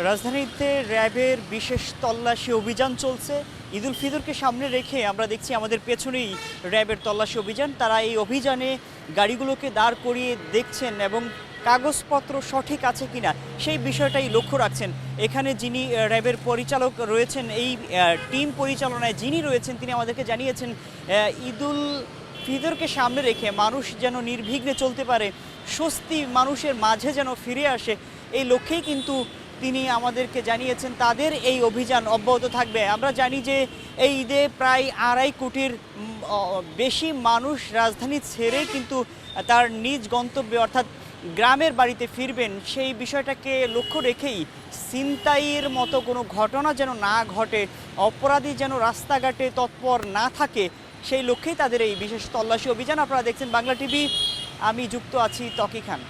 রাজধানীতে র্যাবের বিশেষ তল্লাশি অভিযান চলছে। ঈদুল ফিতরকে সামনে রেখে আমরা দেখছি আমাদের পেছনেই র্যাবের তল্লাশি অভিযান। তারা এই অভিযানে গাড়িগুলোকে দাঁড় করিয়ে দেখছেন এবং কাগজপত্র সঠিক আছে কিনা সেই বিষয়টাই লক্ষ্য রাখছেন। এখানে যিনি র্যাবের পরিচালক রয়েছেন, এই টিম পরিচালনায় যিনি রয়েছেন, তিনি আমাদেরকে জানিয়েছেন ঈদুল ফিতরকে সামনে রেখে মানুষ যেন নির্বিঘ্নে চলতে পারে, স্বস্তি মানুষের মাঝে যেন ফিরে আসে, এই লক্ষ্যেই কিন্তু তিনি আমাদেরকে জানিয়েছেন তাদের এই অভিযান অব্যাহত থাকবে। আমরা জানি যে এই ঈদে প্রায় 2.5 কোটির বেশি মানুষ রাজধানী ছেড়ে কিন্তু তার নিজ গন্তব্যে অর্থাৎ গ্রামের বাড়িতে ফিরবেন। সেই বিষয়টাকে লক্ষ্য রেখেই ছিনতাইয়ের মতো কোনো ঘটনা যেন না ঘটে, অপরাধী যেন রাস্তাঘাটে তৎপর না থাকে, সেই লক্ষ্যেই তাদের এই বিশেষ তল্লাশি অভিযান। আপনারা দেখছেন বাংলা টিভি, আমি যুক্ত আছি ত্বকি খান।